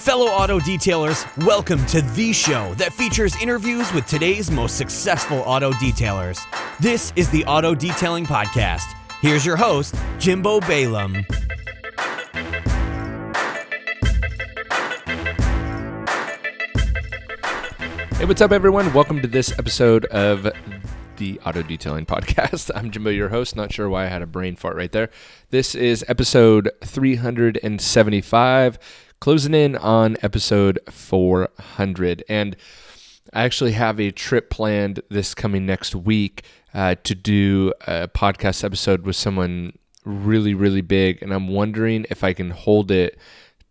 Fellow auto detailers, welcome to the show that features interviews with today's most successful auto detailers. This is the Auto Detailing Podcast. Here's your host, Jimbo Balaam. Hey, what's up, everyone? Welcome to this episode of the Auto Detailing Podcast. I'm Jimbo, your host. Not sure why I had a brain fart right there. This is episode 375, closing in on episode 400. And I actually have a trip planned this coming next week to do a podcast episode with someone really, really big. And I'm wondering if I can hold it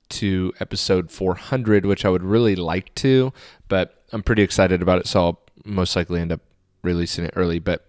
to episode 400, which I would really like to, but I'm pretty excited about it, so I'll most likely end up releasing it early. But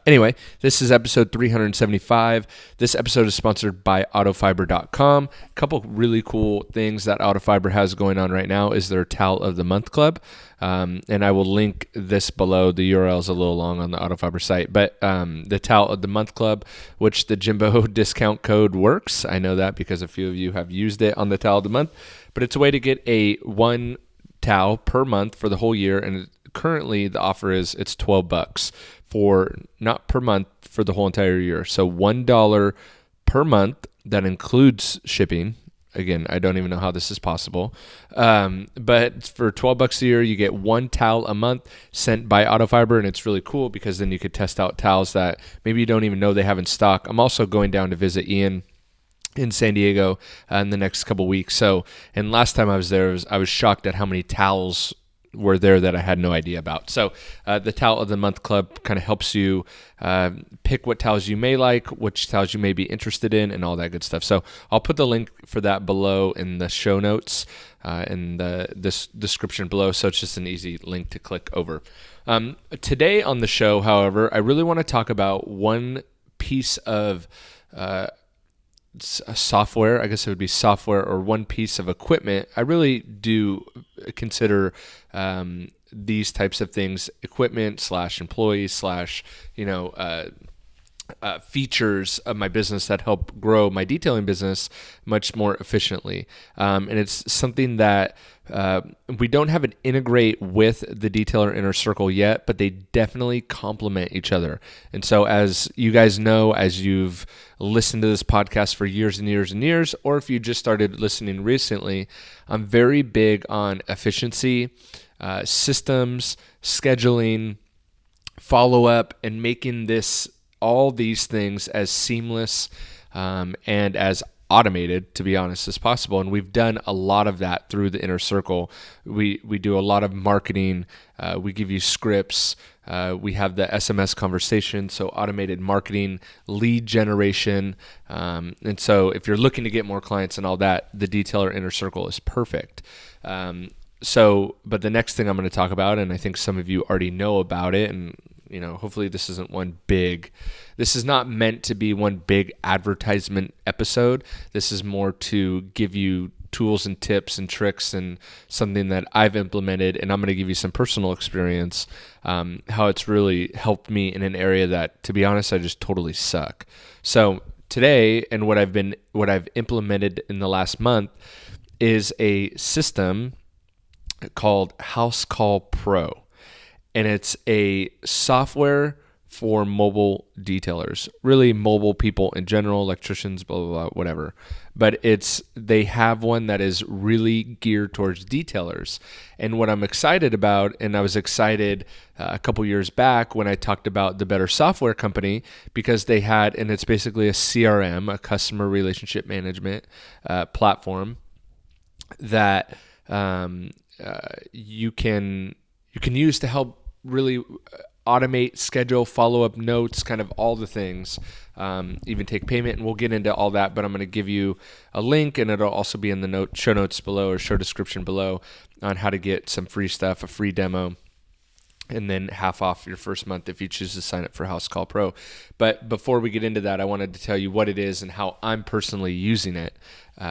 anyway, this is episode 375. This episode is sponsored by autofiber.com. A couple really cool things that Autofiber has going on right now is their Towel of the Month Club. And I will link this below. The URL is a little long on the Autofiber site. But the Towel of the Month Club, which the Jimbo discount code works. I know that because a few of you have used it on the Towel of the Month. But it's a way to get one towel per month for the whole year. And currently the offer is it's $12 for not per month for the whole entire year. So $1 per month that includes shipping. Again, I don't even know how this is possible. But for $12 a year, you get one towel a month sent by Autofiber, and it's really cool because then you could test out towels that maybe you don't even know they have in stock. I'm also going down to visit Ian in San Diego in the next couple weeks. So, and last time I was there, I was shocked at how many towels were there that I had no idea about. So the Towel of the Month Club kind of helps you pick what towels you may like, which towels you may be interested in, and all that good stuff. So I'll put the link for that below in the show notes in this description below. So it's just an easy link to click over. Today on the show, however, I really want to talk about one piece of software. I guess it would be software or one piece of equipment. I really do consider these types of things equipment / employees / features of my business that help grow my detailing business much more efficiently. And it's something that we don't have an integrate with the Detailer Inner Circle yet, but they definitely complement each other. And so as you guys know, as you've listened to this podcast for years and years and years, or if you just started listening recently, I'm very big on efficiency, systems, scheduling, follow-up, and making all these things as seamless and as automated, to be honest, as possible. And we've done a lot of that through the Inner Circle. We do a lot of marketing. We give you scripts. We have the SMS conversation, so automated marketing, lead generation. And so if you're looking to get more clients and all that, the Detailer Inner Circle is perfect. But the next thing I'm going to talk about, and I think some of you already know about it, and hopefully this is not meant to be one big advertisement episode. This is more to give you tools and tips and tricks and something that I've implemented, and I'm going to give you some personal experience, how it's really helped me in an area that, to be honest, I just totally suck. So today, and what I've implemented in the last month is a system called Housecall Pro. And it's a software for mobile detailers, really mobile people in general, electricians, blah, blah, blah, whatever. But they have one that is really geared towards detailers. And what I'm excited about, and I was excited a couple years back when I talked about the Better Software Company, because they had, and it's basically a CRM, a customer relationship management platform that you can use to help really automate, schedule, follow-up notes, kind of all the things, even take payment, and we'll get into all that, but I'm going to give you a link, and it'll also be in the show notes below or show description below on how to get some free stuff, a free demo, and then half off your first month if you choose to sign up for Housecall Pro. But before we get into that, I wanted to tell you what it is and how I'm personally using it,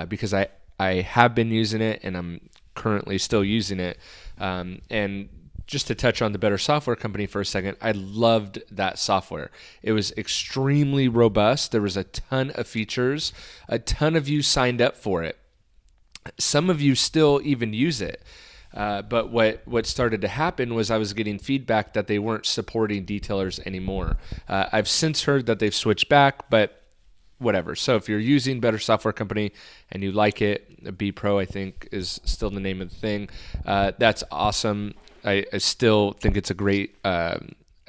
because I have been using it, and I'm currently still using it, and just to touch on the Better Software Company for a second, I loved that software. It was extremely robust. There was a ton of features. A ton of you signed up for it. Some of you still even use it. But what started to happen was I was getting feedback that they weren't supporting detailers anymore. I've since heard that they've switched back, but whatever. So if you're using Better Software Company and you like it, B Pro I think is still the name of the thing. That's awesome. I still think it's a great.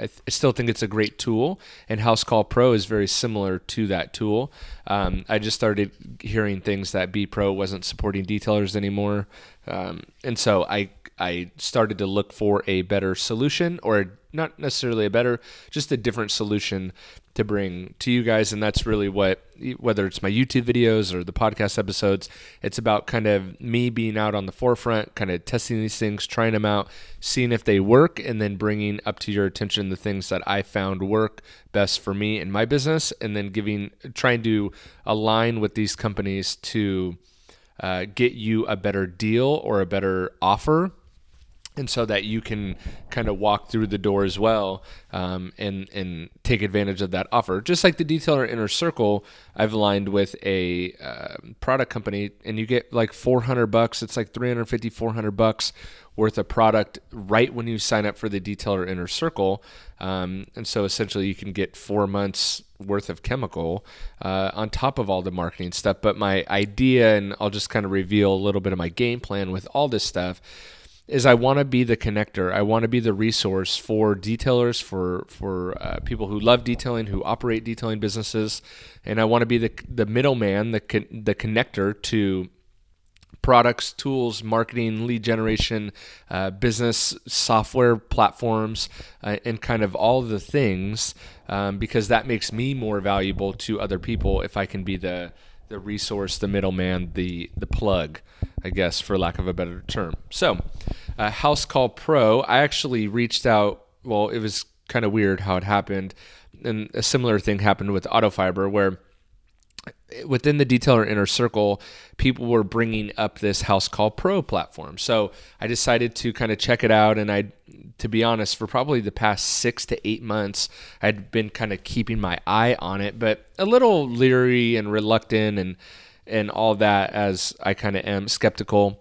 I still think it's a great tool, and Housecall Pro is very similar to that tool. I just started hearing things that B Pro wasn't supporting detailers anymore, and so I started to look for a better solution, or not necessarily a better, just a different solution to bring to you guys. And that's really whether it's my YouTube videos or the podcast episodes, it's about kind of me being out on the forefront, kind of testing these things, trying them out, seeing if they work, and then bringing up to your attention the things that I found work best for me and my business, and then trying to align with these companies to get you a better deal or a better offer, and so that you can kind of walk through the door as well, and take advantage of that offer. Just like the Detailer Inner Circle, I've aligned with a product company, and you get like $400. It's like $350, $400 worth of product right when you sign up for the Detailer Inner Circle. And so essentially you can get 4 months worth of chemical on top of all the marketing stuff. But my idea, and I'll just kind of reveal a little bit of my game plan with all this stuff, is I want to be the connector. I want to be the resource for detailers, for people who love detailing, who operate detailing businesses, and I want to be the middleman, the connector to products, tools, marketing, lead generation, business software platforms, and kind of all the things, because that makes me more valuable to other people if I can be the resource, the middleman, the plug, I guess, for lack of a better term. So, Housecall Pro, I actually reached out. Well, it was kind of weird how it happened, and a similar thing happened with Autofiber, where within the Detailer Inner Circle, people were bringing up this Housecall Pro platform. So I decided to kind of check it out, and to be honest, for probably the past 6 to 8 months, I'd been kind of keeping my eye on it, but a little leery and reluctant and all that, as I kind of am skeptical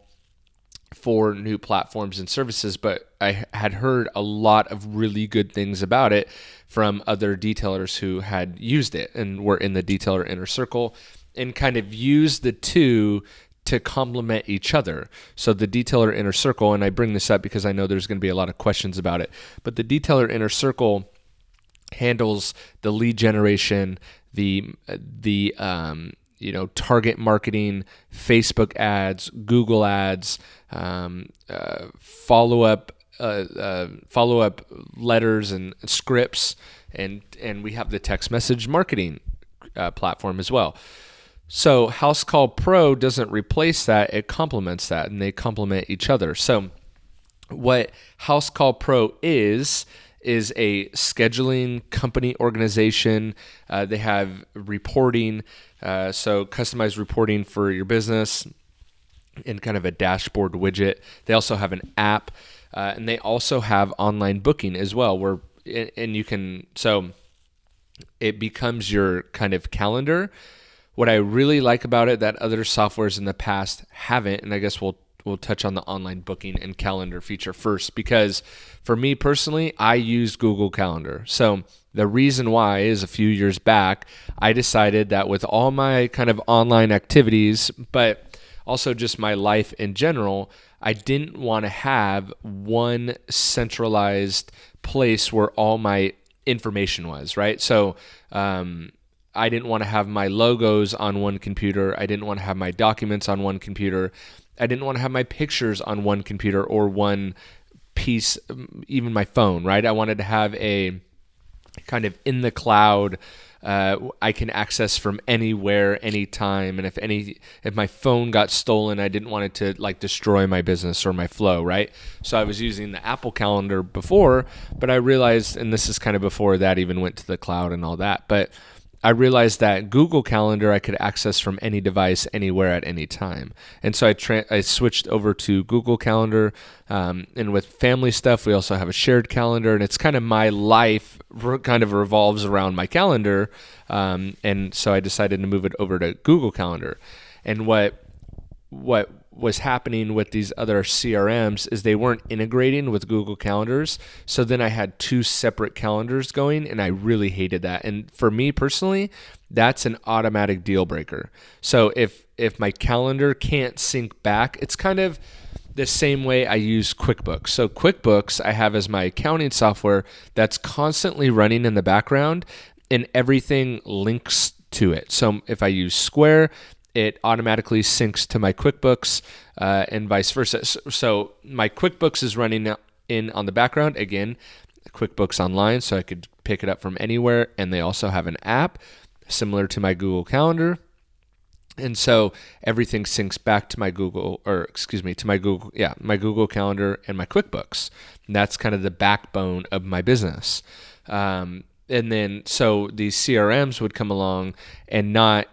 for new platforms and services. But I had heard a lot of really good things about it from other detailers who had used it and were in the Detailer Inner Circle, and kind of used the two to complement each other. So the Detailer Inner Circle, and I bring this up because I know there's going to be a lot of questions about it, but the Detailer Inner Circle handles the lead generation, the target marketing, Facebook ads, Google ads, follow-up letters and scripts, and we have the text message marketing platform as well. So Housecall Pro doesn't replace that, it complements that, and they complement each other. So what Housecall Pro is a scheduling company organization. They have reporting, so customized reporting for your business in kind of a dashboard widget. They also have an app, and they also have online booking as well, so it becomes your kind of calendar. What I really like about it that other softwares in the past haven't, and I guess we'll touch on the online booking and calendar feature first, because for me personally, I use Google Calendar. So the reason why is a few years back, I decided that with all my kind of online activities, but also just my life in general, I didn't want to have one centralized place where all my information was, right? So I didn't want to have my logos on one computer. I didn't want to have my documents on one computer. I didn't want to have my pictures on one computer or one piece, even my phone, right? I wanted to have a kind of in the cloud, I can access from anywhere, anytime. And if my phone got stolen, I didn't want it to like destroy my business or my flow, right? So I was using the Apple Calendar before, but I realized, and this is kind of before that even went to the cloud and all that, but I realized that Google Calendar I could access from any device, anywhere, at any time. And so I switched over to Google Calendar. And with family stuff, we also have a shared calendar. And it's kind of my life kind of revolves around my calendar. And so I decided to move it over to Google Calendar. And what was happening with these other CRMs is they weren't integrating with Google Calendars. So then I had two separate calendars going, and I really hated that. And for me personally, that's an automatic deal breaker. So if my calendar can't sync back, it's kind of the same way I use QuickBooks. So QuickBooks I have as my accounting software that's constantly running in the background, and everything links to it. So if I use Square, it automatically syncs to my QuickBooks and vice versa. So my QuickBooks is running in on the background. Again, QuickBooks Online, so I could pick it up from anywhere. And they also have an app similar to my Google Calendar. And so everything syncs back to my Google Calendar and my QuickBooks. And that's kind of the backbone of my business. And then so these CRMs would come along and not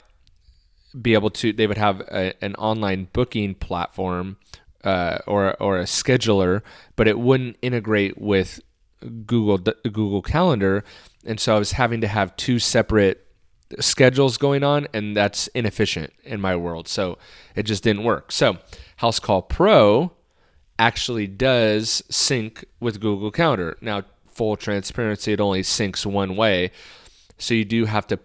be able to, they would have an online booking platform or a scheduler, but it wouldn't integrate with Google Calendar. And so I was having to have two separate schedules going on, and that's inefficient in my world. So it just didn't work. So Housecall Pro actually does sync with Google Calendar. Now, full transparency, it only syncs one way. So you do have to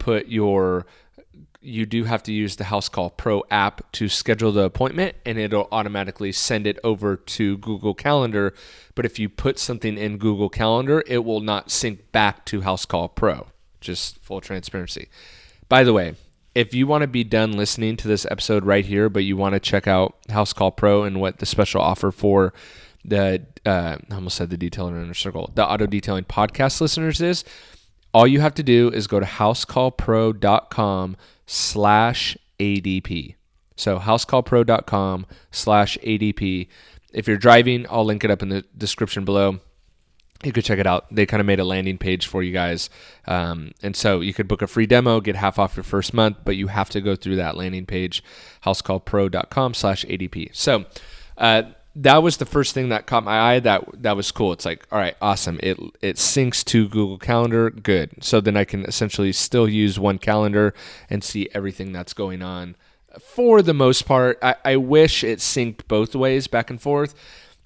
use the Housecall Pro app to schedule the appointment, and it'll automatically send it over to Google Calendar. But if you put something in Google Calendar, it will not sync back to Housecall Pro. Just full transparency. By the way, if you want to be done listening to this episode right here, but you want to check out Housecall Pro and what the special offer for the, I almost said the Detailer Inner Circle, the auto detailing podcast listeners is, all you have to do is go to housecallpro.com/ADP. So housecallpro.com/ADP. If you're driving, I'll link it up in the description below. You could check it out. They kind of made a landing page for you guys. And so you could book a free demo, get half off your first month, but you have to go through that landing page, housecallpro.com/ADP. So that was the first thing that caught my eye. That was cool. It's like, all right, awesome. It syncs to Google Calendar. Good. So then I can essentially still use one calendar and see everything that's going on. For the most part, I wish it synced both ways, back and forth,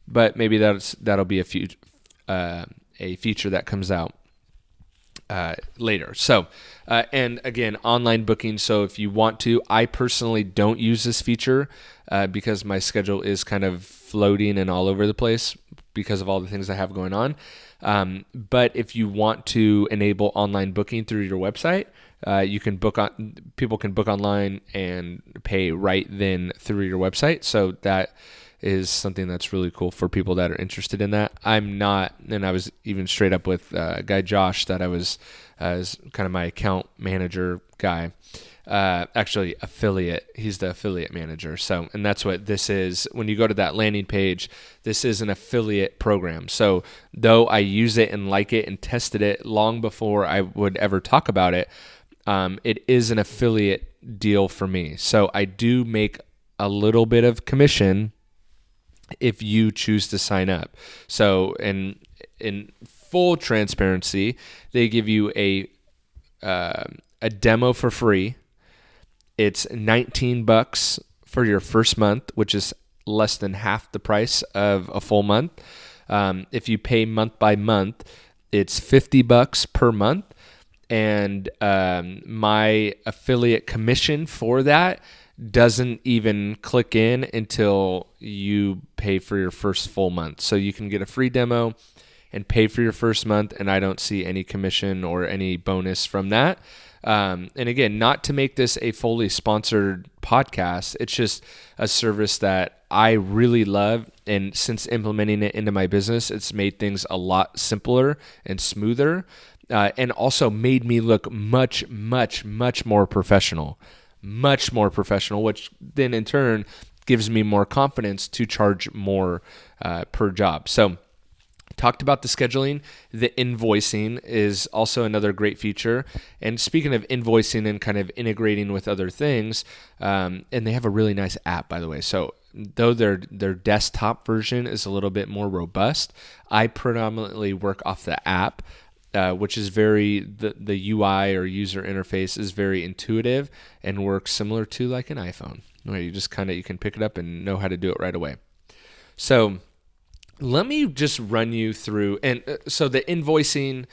but maybe that'll be a feature that comes out later. So, and again, online booking. So if you want to, I personally don't use this feature because my schedule is kind of floating and all over the place because of all the things I have going on. But if you want to enable online booking through your website, you can people can book online and pay right then through your website. So that is something that's really cool for people that are interested in that. I'm not, and I was even straight up with guy Josh that I was as kind of my account manager guy. Actually affiliate. He's the affiliate manager. So, and that's what this is. When you go to that landing page, this is an affiliate program. So though I use it and like it and tested it long before I would ever talk about it, it is an affiliate deal for me. So I do make a little bit of commission if you choose to sign up. So in full transparency, they give you a demo for free. It's $19 for your first month, which is less than half the price of a full month. If you pay month by month, it's $50 per month. And my affiliate commission for that doesn't even click in until you pay for your first full month. So you can get a free demo and pay for your first month, and I don't see any commission or any bonus from that. And again, not to make this a fully sponsored podcast, it's just a service that I really love. And since implementing it into my business, it's made things a lot simpler and smoother, and also made me look much, much, much more professional. Much more professional, which then in turn gives me more confidence to charge more per job. So talked about the scheduling. The invoicing is also another great feature. And speaking of invoicing and kind of integrating with other things, and they have a really nice app, by the way. So though their desktop version is a little bit more robust, I predominantly work off the app. which is the UI or user interface is very intuitive and works similar to like an iPhone, where you just you can pick it up and know how to do it right away. So let me just run you through, and so the invoicing,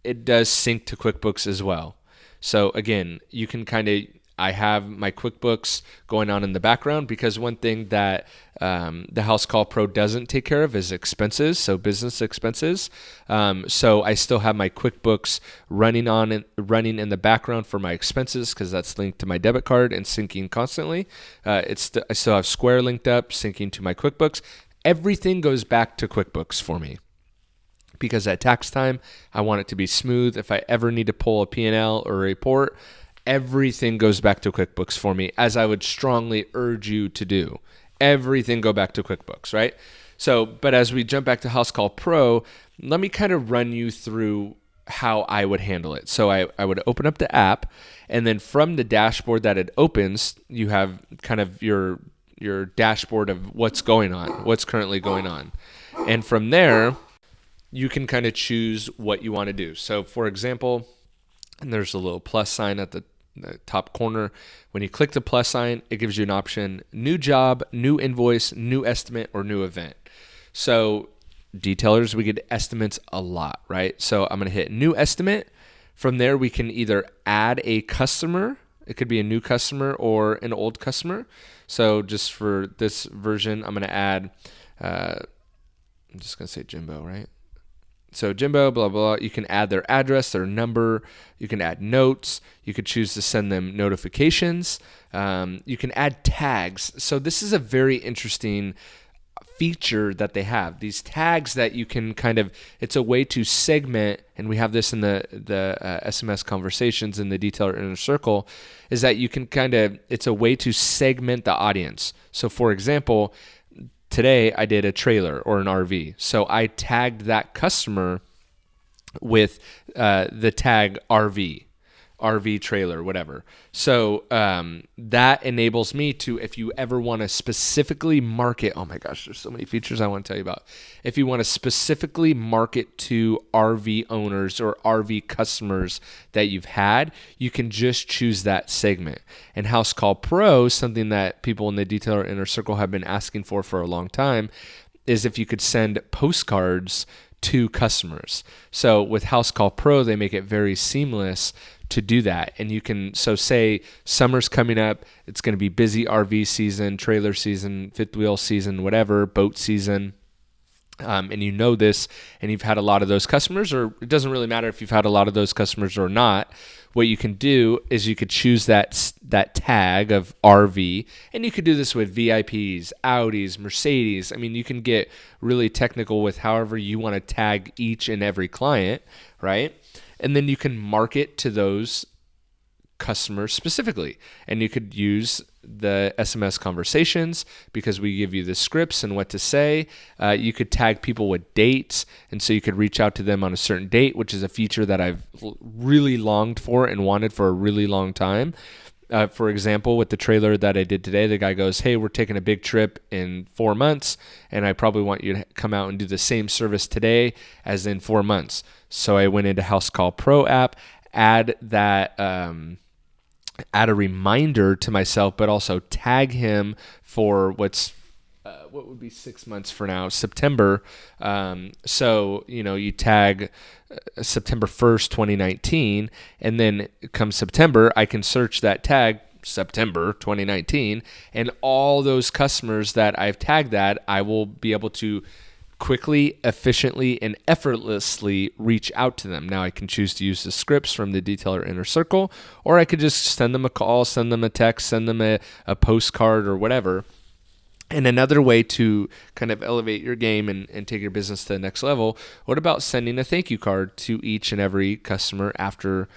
it does sync to QuickBooks as well. So again, you can I have my QuickBooks going on in the background, because one thing that the Housecall Pro doesn't take care of is expenses, so business expenses. So I still have my QuickBooks running in the background for my expenses, because that's linked to my debit card and syncing constantly. I still have Square linked up, syncing to my QuickBooks. Everything goes back to QuickBooks for me, because at tax time, I want it to be smooth. If I ever need to pull a P&L or a report, everything goes back to QuickBooks for me, as I would strongly urge you to do. Everything go back to QuickBooks, right? So, but as we jump back to Housecall Pro, let me kind of run you through how I would handle it. So I would open up the app, and then from the dashboard that it opens, you have kind of your dashboard of what's currently going on. And from there, you can kind of choose what you want to do. So for example, and there's a little plus sign at the top corner. When you click the plus sign, it gives you an option: new job, new invoice, new estimate, or new event. So detailers, we get estimates a lot, right? So I'm going to hit new estimate. From there, we can either add a customer. It could be a new customer or an old customer. So just for this version, I'm going to add, I'm just going to say Jimbo, right? So Jimbo, blah, blah, you can add their address, their number. You can add notes. You could choose to send them notifications. You can add tags. So this is a very interesting feature that they have. These tags that you can it's a way to segment, and we have this in the SMS conversations in the Detailer Inner Circle, is that you can it's a way to segment the audience. So for example, today I did a trailer or an RV. So I tagged that customer with the tag RV trailer, whatever. So that enables me to, if you ever want to specifically market, oh my gosh, there's so many features I want to tell you about. If you want to specifically market to RV owners or RV customers that you've had, you can just choose that segment. And Housecall Pro, something that people in the Detailer Inner Circle have been asking for a long time, is if you could send postcards to customers. So with Housecall Pro, they make it very seamless to do that. And you can, so say summer's coming up, it's going to be busy RV season, trailer season, fifth wheel season, whatever, boat season. And you know this, and you've had a lot of those customers, or it doesn't really matter if you've had a lot of those customers or not. What you can do is you could choose that tag of RV, and you could do this with VIPs, Audis, Mercedes. I mean, you can get really technical with however you want to tag each and every client, right? And then you can market to those customers specifically. And you could use the SMS conversations because we give you the scripts and what to say. You could tag people with dates, and so you could reach out to them on a certain date, which is a feature that I've really longed for and wanted for a really long time. For example, with the trailer that I did today, the guy goes, "Hey, we're taking a big trip in 4 months, and I probably want you to come out and do the same service today as in 4 months." So I went into Housecall Pro app, add a reminder to myself, but also tag him for what would be 6 months for now, September. So, you tag September 1st, 2019, and then come September, I can search that tag, September 2019, and all those customers that I've tagged that, I will be able to quickly, efficiently, and effortlessly reach out to them. Now I can choose to use the scripts from the Detailer Inner Circle, or I could just send them a call, send them a text, send them a postcard or whatever. And another way to kind of elevate your game and take your business to the next level, what about sending a thank you card to each and every customer after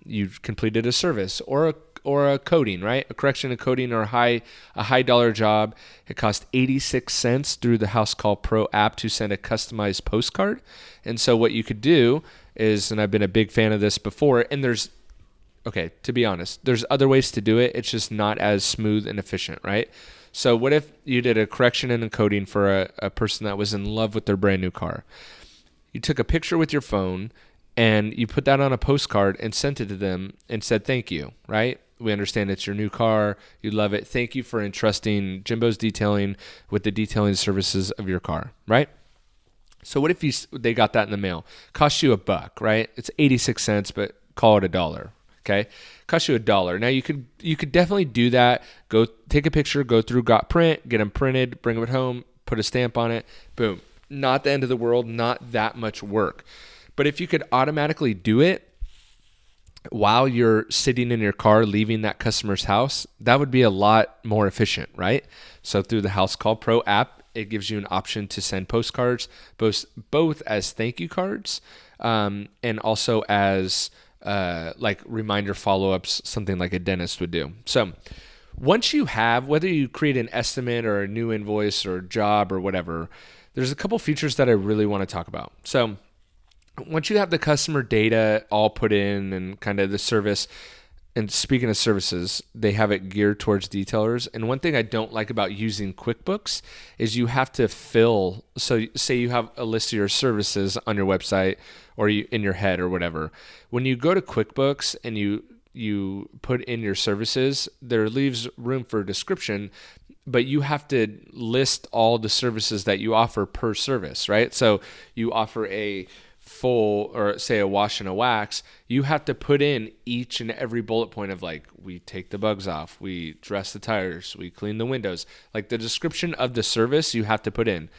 you've completed a service or a coding, right? A correction, a coding, or a high dollar job. It costs 86 cents through the Housecall Pro app to send a customized postcard. And so what you could do is, and I've been a big fan of this before, and to be honest, there's other ways to do it. It's just not as smooth and efficient, right? So what if you did a correction and a coding for a person that was in love with their brand new car? you took a picture with your phone and you put that on a postcard and sent it to them and said, thank you, right? We understand it's your new car. You love it. Thank you for entrusting Jimbo's Detailing with the detailing services of your car, right? So what if they got that in the mail? Cost you $1, right? It's 86 cents, but call it $1. Okay, cost you $1. Now you could definitely do that. Go take a picture, go through Got Print, get them printed, bring them at home, put a stamp on it. Boom. Not the end of the world. Not that much work. But if you could automatically do it while you're sitting in your car leaving that customer's house, that would be a lot more efficient, right? So through the Housecall Pro app, it gives you an option to send postcards, both as thank you cards and also as like reminder follow-ups, something like a dentist would do. So once you have, whether you create an estimate or a new invoice or job or whatever, there's a couple features that I really want to talk about. So once you have the customer data all put in and kind of the service, and speaking of services, they have it geared towards detailers. And one thing I don't like about using QuickBooks is you have to fill. So say you have a list of your services on your website or in your head or whatever. When you go to QuickBooks and you put in your services, there leaves room for a description, but you have to list all the services that you offer per service, right? So you offer a full, or say a wash and a wax, you have to put in each and every bullet point of like, we take the bugs off, we dress the tires, we clean the windows. Like the description of the service you have to put in.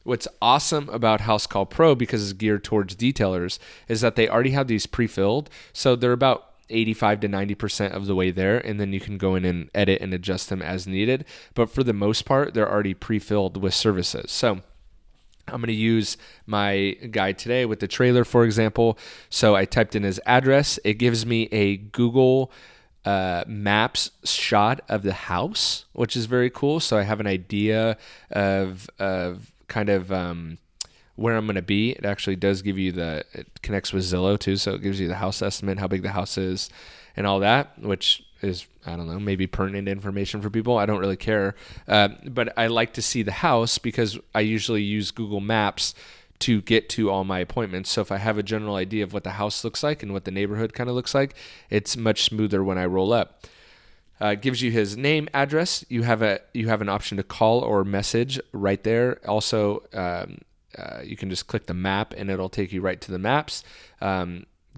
What's awesome about Housecall Pro, because it's geared towards detailers, is that they already have these pre-filled. So they're about 85 to 90% of the way there, and then you can go in and edit and adjust them as needed. But for the most part, they're already pre-filled with services. So I'm going to use my guide today with the trailer, for example. So I typed in his address. It gives me a Google Maps shot of the house, which is very cool. So I have an idea of kind of where I'm going to be. It actually does give you it connects with Zillow too. So it gives you the house estimate, how big the house is and all that, which is, I don't know, maybe pertinent information for people. I don't really care. But I like to see the house because I usually use Google Maps to get to all my appointments. So if I have a general idea of what the house looks like and what the neighborhood kind of looks like, it's much smoother when I roll up. It gives you his name, address. You have an option to call or message right there. Also, you can just click the map and it'll take you right to the maps.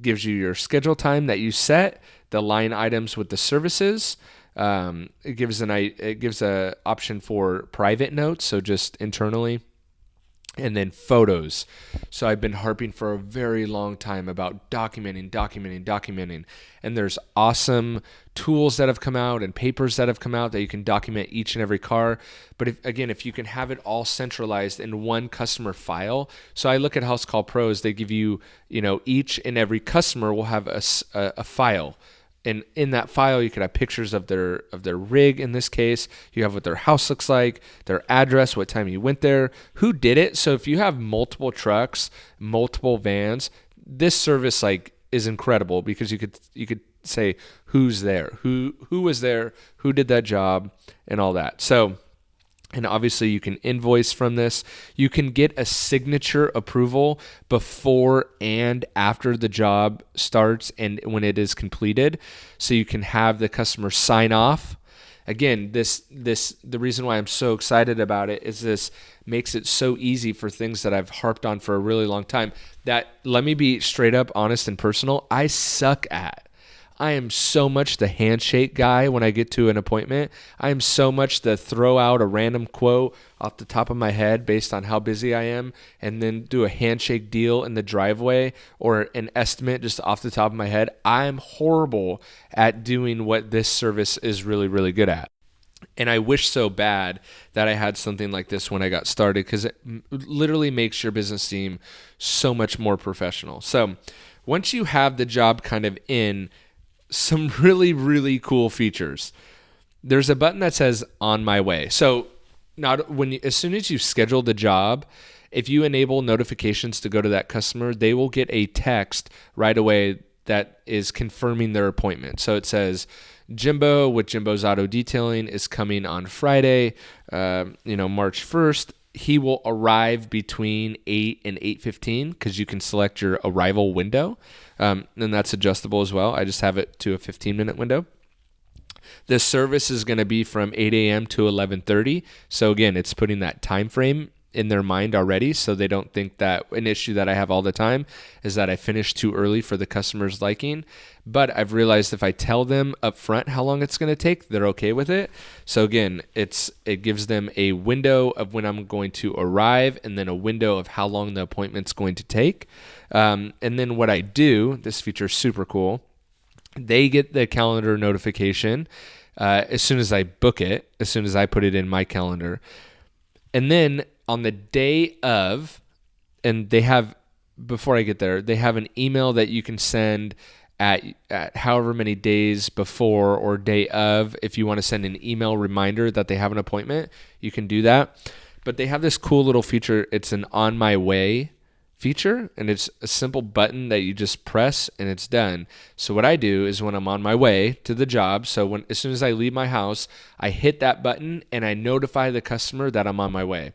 Gives you your schedule time that you set, the line items with the services. It gives a option for private notes, so just internally, and then photos. So I've been harping for a very long time about documenting. And there's awesome tools that have come out and papers that have come out that you can document each and every car. But if you can have it all centralized in one customer file. So I look at Housecall Pros, they give you, each and every customer will have a file. And in that file, you could have pictures of their rig. In this case, you have what their house looks like, their address, what time you went there, who did it. So if you have multiple trucks, multiple vans, this service is incredible because you could say who's there, who was there, who did that job, and all that. So. And obviously you can invoice from this. You can get a signature approval before and after the job starts and when it is completed. So you can have the customer sign off. Again, the reason why I'm so excited about it is this makes it so easy for things that I've harped on for a really long time that, let me be straight up honest and personal, I suck at. I am so much the handshake guy when I get to an appointment. I am so much the throw out a random quote off the top of my head based on how busy I am and then do a handshake deal in the driveway or an estimate just off the top of my head. I'm horrible at doing what this service is really, really good at. And I wish so bad that I had something like this when I got started because it literally makes your business seem so much more professional. So once you have the job kind of in, some really, really cool features. There's a button that says on my way. So as soon as you schedule the job, if you enable notifications to go to that customer, they will get a text right away that is confirming their appointment. So it says, Jimbo with Jimbo's Auto Detailing is coming on Friday, March 1st he will arrive between 8 and 8:15 because you can select your arrival window. And that's adjustable as well. I just have it to a 15-minute window. The service is going to be from 8 a.m. to 11:30. So again, it's putting that time frame in their mind already, so they don't think that an issue that I have all the time is that I finish too early for the customer's liking. But I've realized if I tell them up front how long it's going to take, they're okay with it. So again, it gives them a window of when I'm going to arrive and then a window of how long the appointment's going to take. And then what I do, this feature is super cool. They get the calendar notification as soon as I book it, as soon as I put it in my calendar. And then on the day of, and they have, before I get there, they have an email that you can send at however many days before or day of. If you want to send an email reminder that they have an appointment, you can do that. But they have this cool little feature. It's an on my way feature, and it's a simple button that you just press and it's done. So what I do is when I'm on my way to the job, so as soon as I leave my house, I hit that button and I notify the customer that I'm on my way.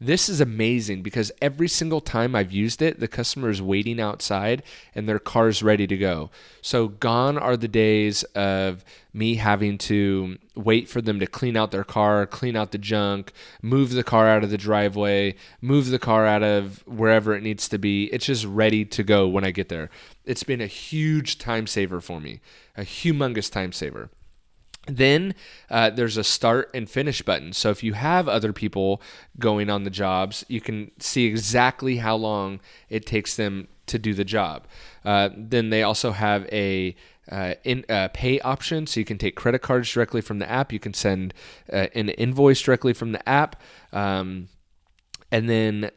This is amazing because every single time I've used it, the customer is waiting outside and their car's ready to go. So gone are the days of me having to wait for them to clean out their car, clean out the junk, move the car out of the driveway, move the car out of wherever it needs to be. It's just ready to go when I get there. It's been a huge time saver for me, a humongous time saver. Then there's a start and finish button. So if you have other people going on the jobs, you can see exactly how long it takes them to do the job. Then they also have a pay option, so you can take credit cards directly from the app. You can send an invoice directly from the app. And then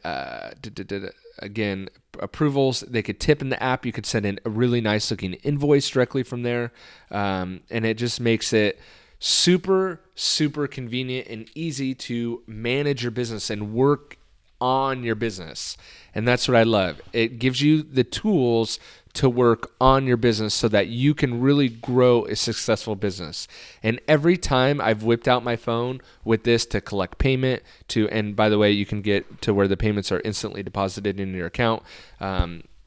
again, approvals, they could tip in the app. You could send in a really nice looking invoice directly from there. And it just makes it super, super convenient and easy to manage your business and work on your business. And that's what I love. It gives you the tools to work on your business so that you can really grow a successful business. And every time I've whipped out my phone with this to collect payment and by the way, you can get to where the payments are instantly deposited in your account.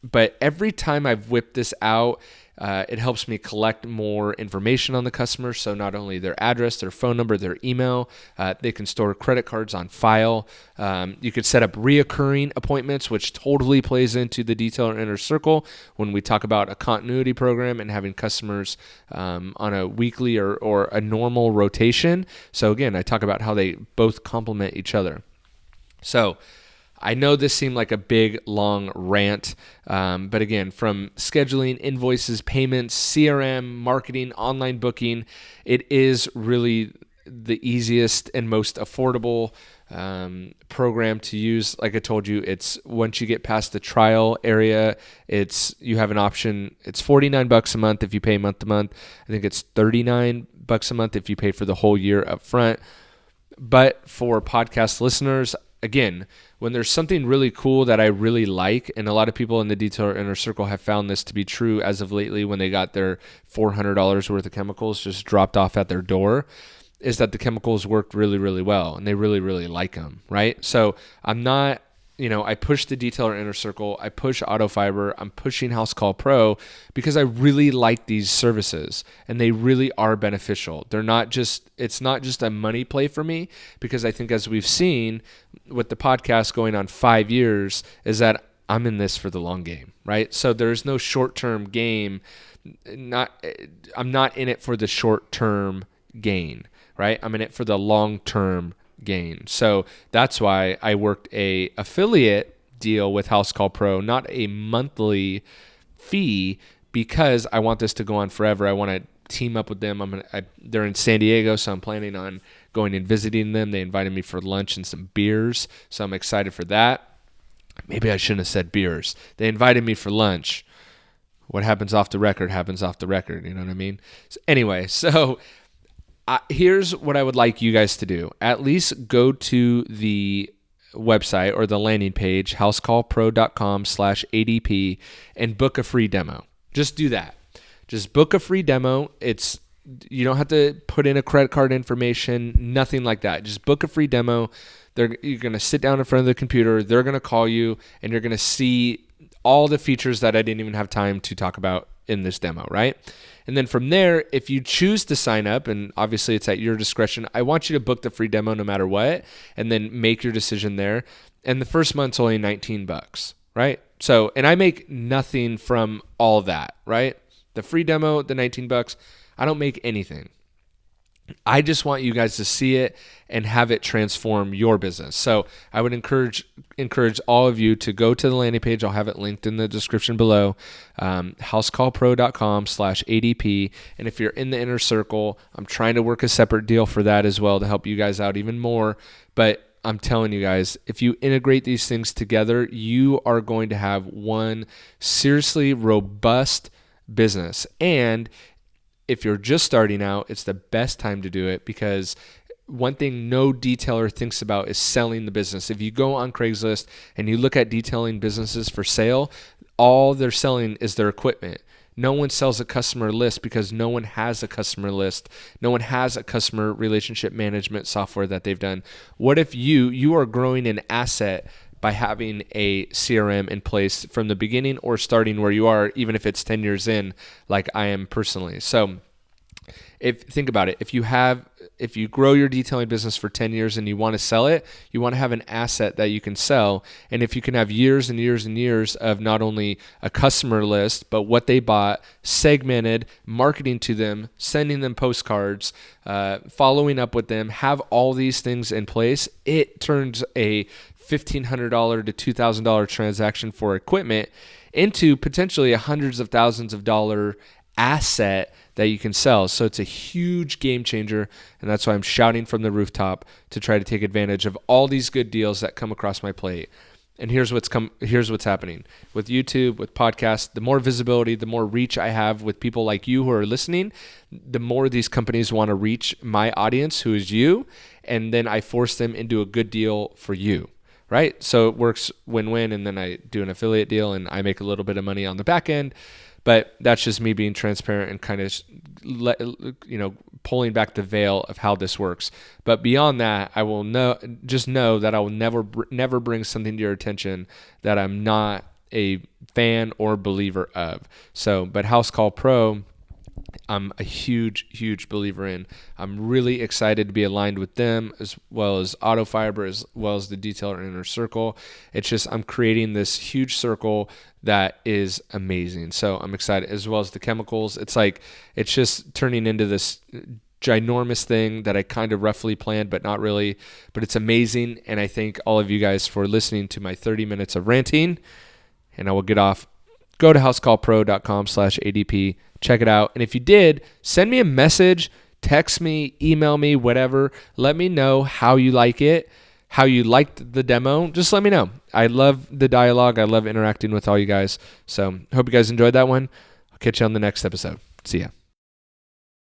But every time I've whipped this out, it helps me collect more information on the customer. So not only their address, their phone number, their email, they can store credit cards on file. You could set up reoccurring appointments, which totally plays into the Detailer Inner Circle when we talk about a continuity program and having customers on a weekly or a normal rotation. So again, I talk about how they both complement each other. So I know this seemed like a big, long rant, but again, from scheduling, invoices, payments, CRM, marketing, online booking, it is really the easiest and most affordable program to use. Like I told you, it's once you get past the trial area, you have an option. It's $49 a month if you pay month to month. I think it's $39 a month if you pay for the whole year up front. But for podcast listeners, again, when there's something really cool that I really like, and a lot of people in the Detailer Inner Circle have found this to be true as of lately when they got their $400 worth of chemicals just dropped off at their door, is that the chemicals worked really, really well, and they really, really like them, right? So I'm not, I push the Detailer Inner Circle, I push Auto Fiber, I'm pushing Housecall Pro because I really like these services and they really are beneficial. It's not just a money play for me, because I think as we've seen with the podcast going on 5 years is that I'm in this for the long game, right? So there's no short-term game. I'm not in it for the short-term gain, right? I'm in it for the long-term gain. So that's why I worked a affiliate deal with Housecall Pro, not a monthly fee, because I want this to go on forever. I want to team up with them. They're in San Diego, so I'm planning on going and visiting them. They invited me for lunch and some beers, so I'm excited for that. Maybe I shouldn't have said beers. They invited me for lunch. What happens off the record happens off the record. You know what I mean? So here's what I would like you guys to do. At least go to the website or the landing page, housecallpro.com/ADP, and book a free demo. Just do that. Just book a free demo. You don't have to put in a credit card information, nothing like that. Just book a free demo. You're going to sit down in front of the computer. They're going to call you, and you're going to see all the features that I didn't even have time to talk about in this demo, right? And then from there, if you choose to sign up, and obviously it's at your discretion, I want you to book the free demo no matter what, and then make your decision there. And the first month's only $19, right? So, and I make nothing from all that, right? The free demo, the $19, I don't make anything. I just want you guys to see it and have it transform your business. So I would encourage all of you to go to the landing page. I'll have it linked in the description below, housecallpro.com/ADP. And if you're in the inner circle, I'm trying to work a separate deal for that as well to help you guys out even more. But I'm telling you guys, if you integrate these things together, you are going to have one seriously robust business. And if you're just starting out, it's the best time to do it, because one thing no detailer thinks about is selling the business. If you go on Craigslist and you look at detailing businesses for sale, all they're selling is their equipment. No one sells a customer list because no one has a customer list. No one has a customer relationship management software that they've done. What if you are growing an asset by having a CRM in place from the beginning, or starting where you are, even if it's 10 years in, like I am personally. So think about it. If you grow your detailing business for 10 years and you want to sell it, you want to have an asset that you can sell. And if you can have years and years and years of not only a customer list, but what they bought, segmented, marketing to them, sending them postcards, following up with them, have all these things in place, it turns a $1,500 to $2,000 transaction for equipment into potentially hundreds of thousands of dollar asset that you can sell. So it's a huge game changer, and that's why I'm shouting from the rooftop to try to take advantage of all these good deals that come across my plate. And here's what's happening with YouTube, with podcasts. The more visibility, the more reach I have with people like you who are listening, the more these companies want to reach my audience, who is you, and then I force them into a good deal for you. Right? So it works win-win, and then I do an affiliate deal and I make a little bit of money on the back end. But that's just me being transparent and kind of pulling back the veil of how this works. But beyond that, I will know that I will never bring something to your attention that I'm not a fan or believer of. So, but Housecall Pro, I'm a huge, huge believer in. I'm really excited to be aligned with them, as well as Auto Fiber, as well as the Detailer Inner Circle. It's just, I'm creating this huge circle that is amazing. So I'm excited, as well as the chemicals. It's just turning into this ginormous thing that I kind of roughly planned, but not really. But it's amazing. And I thank all of you guys for listening to my 30 minutes of ranting. And I will get off. Go to housecallpro.com/ADP. Check it out. And if you did, send me a message, text me, email me, whatever. Let me know how you like it, how you liked the demo. Just let me know. I love the dialogue. I love interacting with all you guys. So hope you guys enjoyed that one. I'll catch you on the next episode. See ya.